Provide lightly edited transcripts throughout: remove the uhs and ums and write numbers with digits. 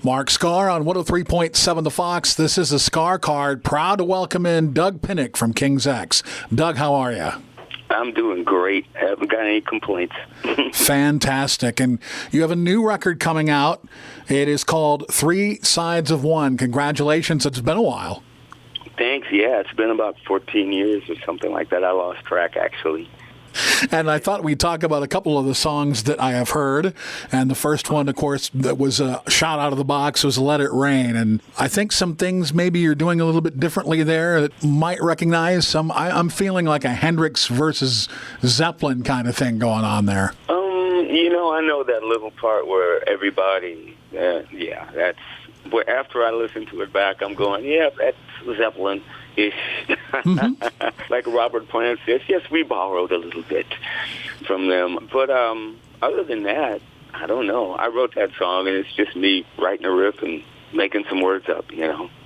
Mark Skaar on 103.7 The Fox. This is the Skaar Kaard. Proud to welcome in Doug Pinnick from King's X. Doug, how are you? I'm doing great. Haven't got any complaints. Fantastic. And you have a new record coming out. It is called Three Sides of One. Congratulations. It's been a while. Thanks. Yeah, it's been about 14 years or something like that. I lost track, actually. And I thought we'd talk about a couple of the songs that I have heard. And the first one, of course, that was shot out of the box was Let It Rain. And I think some things maybe you're doing a little bit differently there that might recognize some. I'm feeling like a Hendrix versus Zeppelin kind of thing going on there. I know that little part where everybody, that's where after I listen to it back, I'm going, yeah, that's Zeppelin-ish. Mm-hmm. Like Robert Plant says, yes, we borrowed a little bit from them. But other than that, I don't know. I wrote that song, and it's just me writing a riff and making some words up,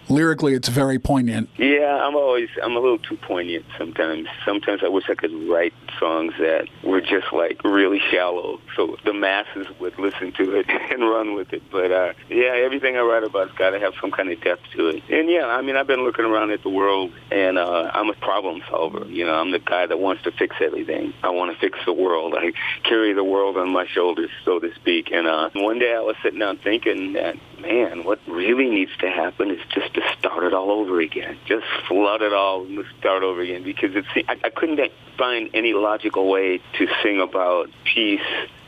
Lyrically, it's very poignant. Yeah, I'm a little too poignant sometimes. Sometimes I wish I could write songs that were just like really shallow so the masses would listen to it and run with it. But everything I write about has got to have some kind of depth to it. And I've been looking around at the world, and I'm a problem solver. I'm the guy that wants to fix everything. I want to fix the world. I carry the world on my shoulders, so to speak. And one day I was sitting down thinking that, man, what really needs to happen is just to start it all over again. Just flood it all and start over again, because I couldn't find any logical way to sing about peace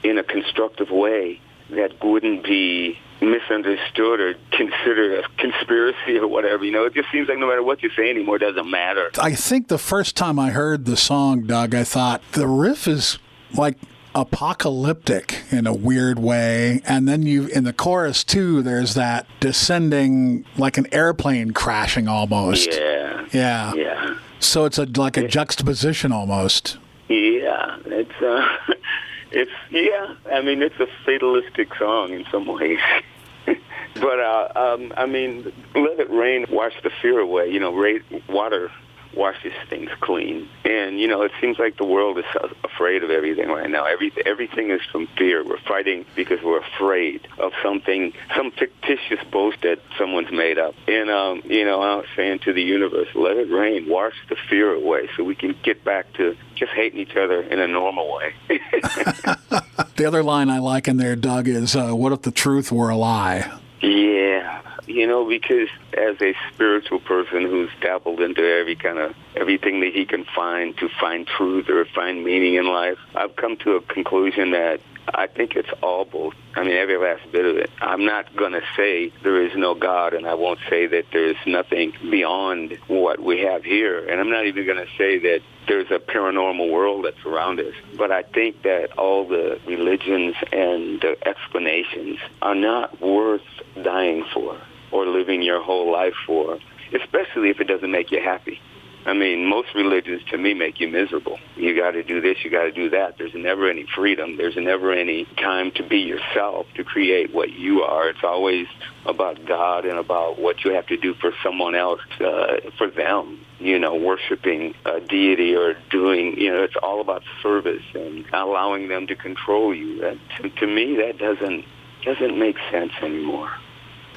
in a constructive way that wouldn't be misunderstood or considered a conspiracy or whatever. It just seems like no matter what you say anymore, it doesn't matter. I think the first time I heard the song, Doug, I thought the riff is like apocalyptic in a weird way, and then in the chorus too, there's that descending like an airplane crashing almost. Yeah. So it's like a juxtaposition almost. Yeah, it's a fatalistic song in some ways. But Let It Rain, wash the fear away. Water washes things clean. And, it seems like the world is afraid of everything right now. Everything is from fear. We're fighting because we're afraid of some fictitious boast that someone's made up. And, I was saying to the universe, let it rain, wash the fear away so we can get back to just hating each other in a normal way. The other line I like in there, Doug, is, what if the truth were a lie? Yeah. Because as a spiritual person who's dabbled into everything that he can find to find truth or find meaning in life, I've come to a conclusion that I think it's all both. Every last bit of it. I'm not going to say there is no God, and I won't say that there's nothing beyond what we have here. And I'm not even going to say that there's a paranormal world that's around us. But I think that all the religions and the explanations are not worth dying for or living your whole life for, especially if it doesn't make you happy. Most religions, to me, make you miserable. You got to do this, you got to do that. There's never any freedom. There's never any time to be yourself, to create what you are. It's always about God and about what you have to do for someone else, for them. Worshiping a deity or doing, it's all about service and allowing them to control you. And to me, that doesn't make sense anymore.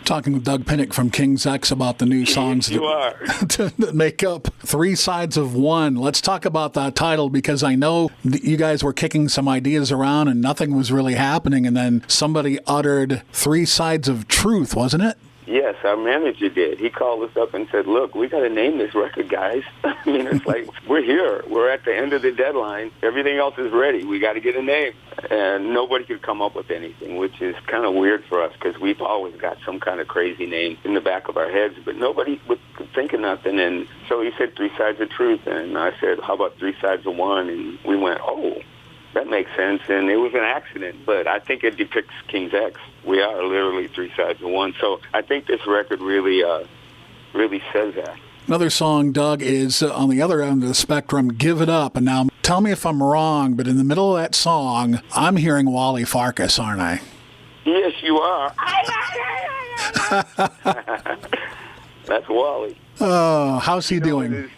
Talking with Doug Pinnick from King's X about the new songs that make up Three Sides of One. Let's talk about that title, because I know that you guys were kicking some ideas around and nothing was really happening, and then somebody uttered Three Sides of Truth, wasn't it? Yes, our manager did. He called us up and said, look, we got to name this record, guys. It's like, we're here. We're at the end of the deadline. Everything else is ready. We got to get a name. And nobody could come up with anything, which is kind of weird for us, because we've always got some kind of crazy name in the back of our heads, but nobody would think of nothing. And so he said Three Sides of Truth, and I said, how about Three Sides of One? And we went, oh, that makes sense. And it was an accident, but I think it depicts King's X. We are literally Three Sides of One. So I think this record really says that. Another song, Doug, is on the other end of the spectrum, Give It Up. And now, tell me if I'm wrong, but in the middle of that song, I'm hearing Wally Farkas, aren't I? Yes, you are. That's Wally. Oh, how's he doing?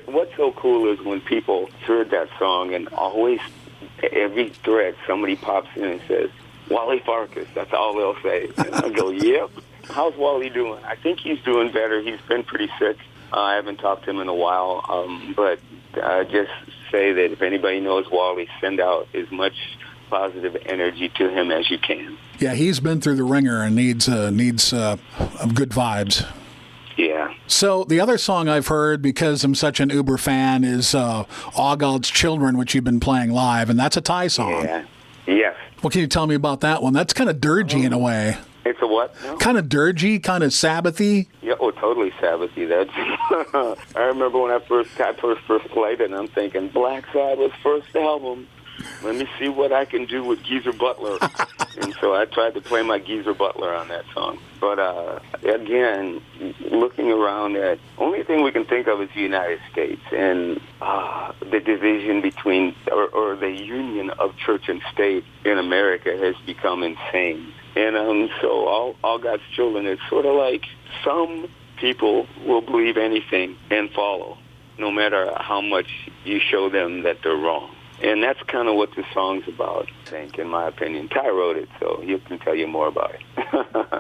What's so cool is when people heard that song, and always, every thread, somebody pops in and says, Wally Farkas. That's all they'll say. And I go, yep. How's Wally doing? I think he's doing better. He's been pretty sick. I haven't talked to him in a while, but just say that if anybody knows Wally, send out as much positive energy to him as you can. Yeah, he's been through the ringer and needs good vibes. Yeah. So the other song I've heard, because I'm such an Uber fan, is All God's Children, which you've been playing live, and that's a Thai song. Yeah. Yes. What can you tell me about that one? That's kind of dirgy in a way. It's a what? No? Kind of dirgy, kind of Sabbathy. Yeah, totally Sabbathy. That's. I remember when I first played it, and I'm thinking, Black Sabbath's first album. Let me see what I can do with Geezer Butler. And so I tried to play my Geezer Butler on that song. But again, looking around at, only thing we can think of is the United States and the division between, or the union of church and state in America has become insane. And so all God's children, it's sort of like some people will believe anything and follow, no matter how much you show them that they're wrong. And that's kind of what the song's about, I think, in my opinion. Ty wrote it, so he can tell you more about it.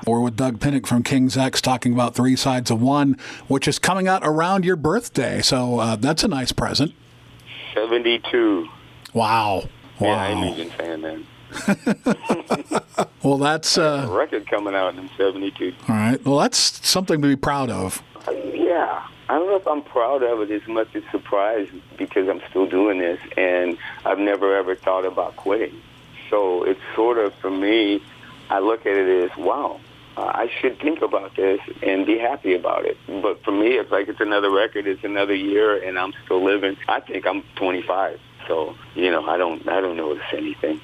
Or with Doug Pinnick from King's X talking about Three Sides of One, which is coming out around your birthday. So that's a nice present. 72. Wow. Yeah, I'm even saying that. Well, that's a record coming out in 72. All right. Well, that's something to be proud of. Yeah. I don't know if I'm proud of it as much as surprised because I'm still doing this, and I've never, ever thought about quitting. So it's sort of, for me, I look at it as, wow, I should think about this and be happy about it. But for me, it's like it's another record, it's another year, and I'm still living. I think I'm 25, so, I don't notice anything.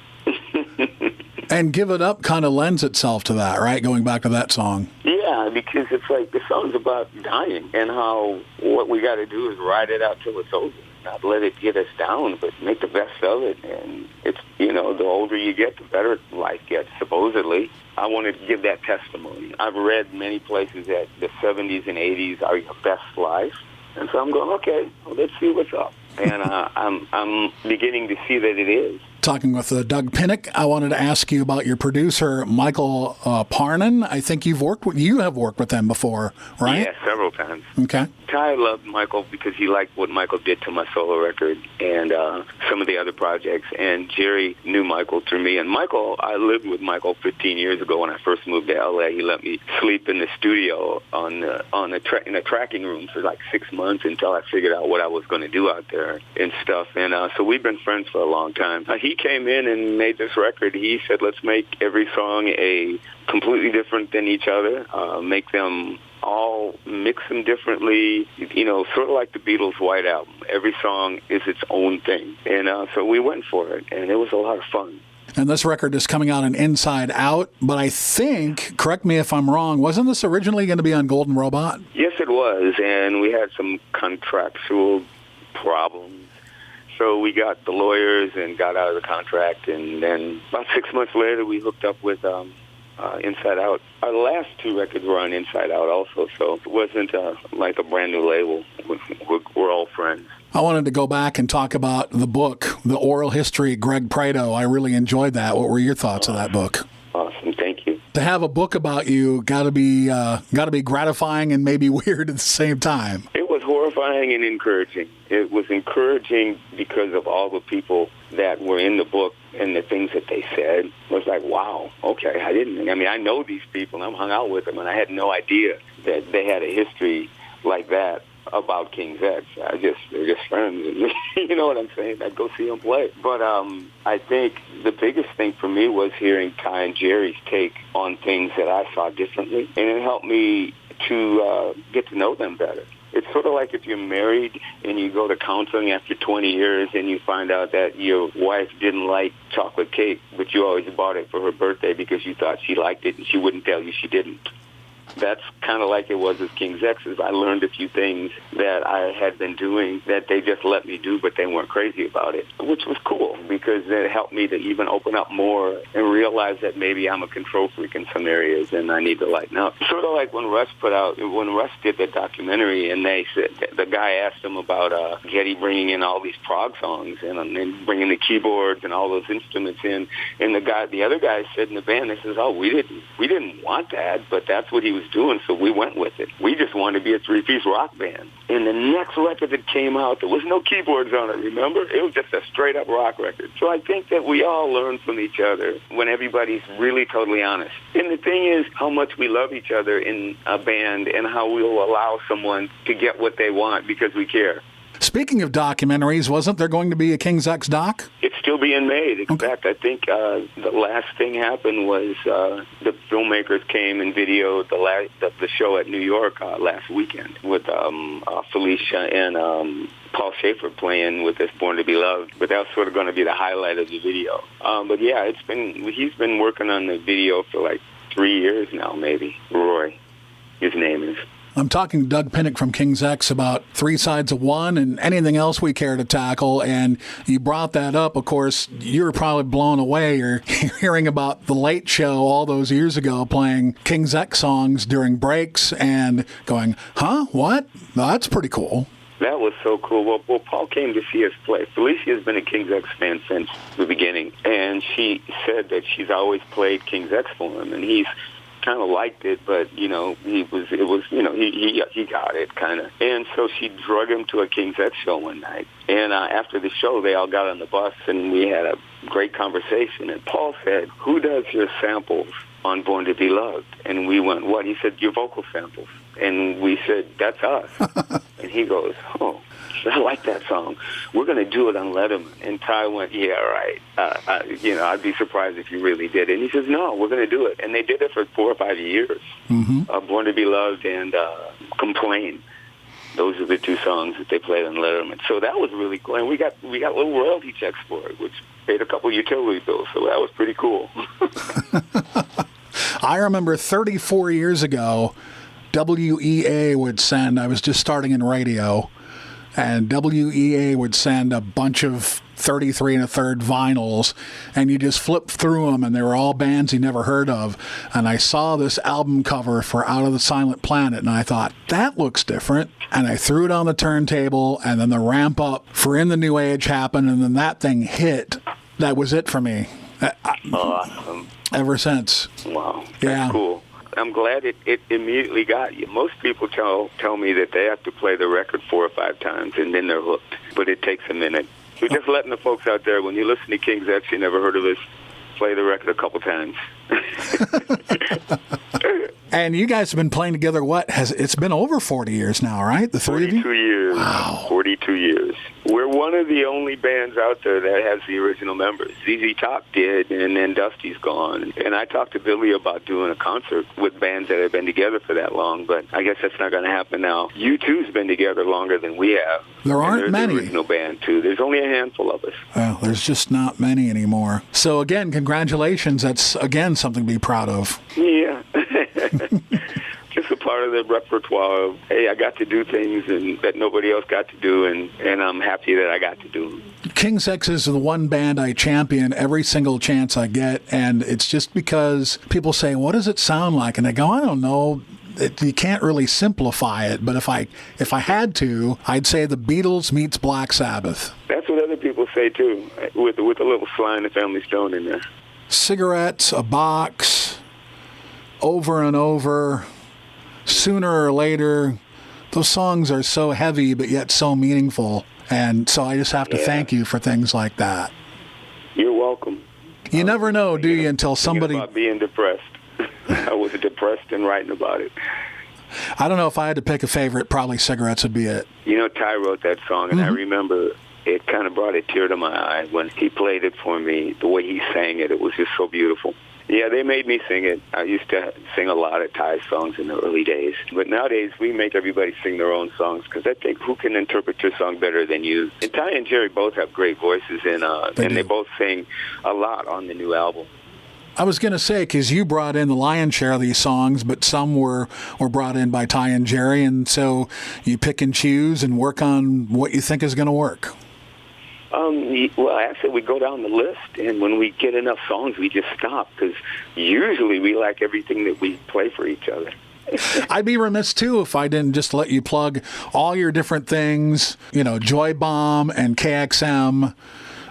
And Give It Up kind of lends itself to that, right? Going back to that song. Yeah, because it's like the song's about dying and how what we got to do is ride it out till it's over. Not let it get us down, but make the best of it. And it's, the older you get, the better life gets, supposedly. I wanted to give that testimony. I've read many places that the 70s and 80s are your best life. And so I'm going, okay, well, let's see what's up. And I'm beginning to see that it is. Talking with Doug Pinnick, I wanted to ask you about your producer, Michael Parnan. I think you have worked with them before, right? Yeah, several times. Okay. Ty loved Michael because he liked what Michael did to my solo record and some of the other projects. And Jerry knew Michael through me. And Michael, I lived with Michael 15 years ago when I first moved to L.A. He let me sleep in the studio in a tracking room for like 6 months until I figured out what I was going to do out there and stuff. And so we've been friends for a long time. He came in and made this record. He said, let's make every song a completely different than each other, make them all, mix them differently, sort of like the Beatles' White Album. Every song is its own thing. And so we went for it, and it was a lot of fun. And this record is coming out on Inside Out, but I think, correct me if I'm wrong, wasn't this originally going to be on Golden Robot? Yes, it was, and we had some contractual problems. So we got the lawyers and got out of the contract, and then about 6 months later, we hooked up with Inside Out. Our last two records were on Inside Out also, so it wasn't like a brand new label. We're all friends. I wanted to go back and talk about the book, The Oral History, Greg Prado. I really enjoyed that. What were your thoughts of that book? Awesome, thank you. To have a book about you got to be gratifying and maybe weird at the same time. It was horrifying and encouraging. It was encouraging because of all the people that were in the book and the things that they said. It was like, wow, okay, I know these people, and I'm hung out with them, and I had no idea that they had a history like that about King's X. They're just friends. You know what I'm saying? I'd go see them play. But I think the biggest thing for me was hearing Ty and Jerry's take on things that I saw differently, and it helped me to get to know them better. It's sort of like if you're married and you go to counseling after 20 years and you find out that your wife didn't like chocolate cake, but you always bought it for her birthday because you thought she liked it and she wouldn't tell you she didn't. that's kind of like it was with King's X's. I learned a few things that I had been doing that they just let me do, but they weren't crazy about it, which was cool because it helped me to even open up more and realize that maybe I'm a control freak in some areas and I need to lighten up. Sort of like when Russ did that documentary, and they said, the guy asked him about Getty bringing in all these prog songs and bringing the keyboards and all those instruments in, and the other guy said in the band, they says, oh, we didn't want that, but that's what he was doing, so we went with it. We just wanted to be a three-piece rock band. And the next record that came out, there was no keyboards on it, remember? It was just a straight-up rock record. So I think that we all learn from each other when everybody's really totally honest. And the thing is how much we love each other in a band and how we'll allow someone to get what they want because we care. Speaking of documentaries, wasn't there going to be a King's X doc? It's still being made. In fact, I think the last thing happened was the filmmakers came and videoed the show at New York last weekend with Felicia and Paul Schaefer playing with this Born to Be Loved. But that was sort of going to be the highlight of the video. But yeah, he's been working on the video for like 3 years now, maybe. Roy, his name is. I'm talking to Doug Pinnick from King's X about Three Sides of One and anything else we care to tackle. And you brought that up. Of course, you were probably blown away. You're hearing about The Late Show all those years ago playing King's X songs during breaks and going, huh? What? No, that's pretty cool. That was so cool. Well, Paul came to see us play. Felicia has been a King's X fan since the beginning. And she said that she's always played King's X for him. And he's kind of liked it, but he got it kind of. And so she drug him to a King's X show one night. And after the show, they all got on the bus and we had a great conversation. And Paul said, "Who does your samples on Born to Be Loved?" And we went, "What?" He said, "Your vocal samples." And we said, "That's us." And he goes, "Oh, I like that song. We're going to do it on Letterman." And Ty went, "Yeah, right. I'd be surprised if you really did." And he says, "No, we're going to do it." And they did it for 4 or 5 years. Mm-hmm. Born to Be Loved and Complain. Those are the 2 songs that they played on Letterman. So that was really cool. And we got little royalty checks for it, which paid a couple utility bills. So that was pretty cool. I remember 34 years ago, WEA would send, I was just starting in radio, and WEA would send a bunch of 33 1/3 vinyls, and you just flip through them, and they were all bands you never heard of. And I saw this album cover for Out of the Silent Planet, and I thought, that looks different. And I threw it on the turntable, and then the ramp up for In the New Age happened, and then that thing hit. That was it for me. Awesome. Ever since. Wow. That's cool. I'm glad it immediately got you. Most people tell me that they have to play the record 4 or 5 times, and then they're hooked. But it takes a minute. We're just letting the folks out there, when you listen to King's X, you never heard of us, play the record a couple times. And you guys have been playing together, it's been over 40 years now, right? The 3 of you? 42 years. Wow. 42 years. We're one of the only bands out there that has the original members. ZZ Top did, and then Dusty's gone. And I talked to Billy about doing a concert with bands that have been together for that long, but I guess that's not going to happen now. U2's been together longer than we have. There aren't many. The original band, too. There's only a handful of us. Well, there's just not many anymore. So, again, congratulations. That's, again, something to be proud of. Yeah. Just a part of the repertoire of, hey, I got to do things that nobody else got to do, and I'm happy that I got to do them. King's X is the one band I champion every single chance I get, and it's just because people say, what does it sound like? And I go, I don't know. You can't really simplify it, but if I had to, I'd say the Beatles meets Black Sabbath. That's what other people say, too, with a little Sly and the Family Stone in there. Cigarettes, a box, over and over, sooner or later. Those songs are so heavy but yet so meaningful, and so I just have to thank you for things like that. You're welcome. You never know, do you, until somebody... About being depressed. I was depressed and writing about it. I don't know if I had to pick a favorite, probably Cigarettes would be it. Ty wrote that song, and I remember it kind of brought a tear to my eye when he played it for me. The way he sang it, it was just so beautiful. Yeah, they made me sing it. I used to sing a lot of Ty's songs in the early days. But nowadays, we make everybody sing their own songs because I think who can interpret your song better than you? And Ty and Jerry both have great voices, and they both sing a lot on the new album. I was going to say, because you brought in the lion's share of these songs, but some were brought in by Ty and Jerry, and so you pick and choose and work on what you think is going to work. Well, actually, we go down the list, and when we get enough songs, we just stop, because usually we like everything that we play for each other. I'd be remiss, too, if I didn't just let you plug all your different things, Joy Bomb and KXM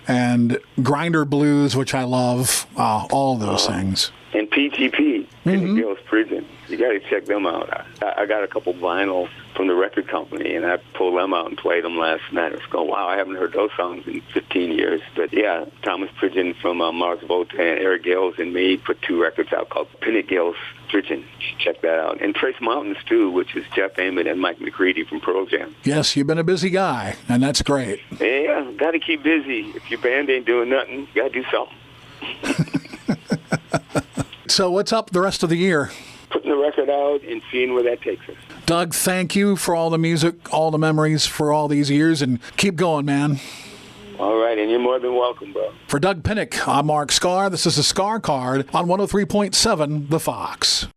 and Grinder Blues, which I love, all of those things. And PGP, Pinnick Girls Prison. You got to check them out. I got a couple vinyl from the record company, and I pulled them out and played them last night. I was going, wow, I haven't heard those songs in 15 years. But yeah, Thomas Pridgeon from Mars Volta and Eric Gales and me put 2 records out called Pinnick Girls Prison. Check that out. And Trace Mountains, too, which is Jeff Ament and Mike McCready from Pearl Jam. Yes, you've been a busy guy, and that's great. Yeah, got to keep busy. If your band ain't doing nothing, you got to do something. So what's up the rest of the year? Putting the record out and seeing where that takes us. Doug, thank you for all the music, all the memories for all these years, and keep going, man. All right, and you're more than welcome, bro. For Doug Pinnick, I'm Mark Skaar. This is the Skaar Card on 103.7 The Fox.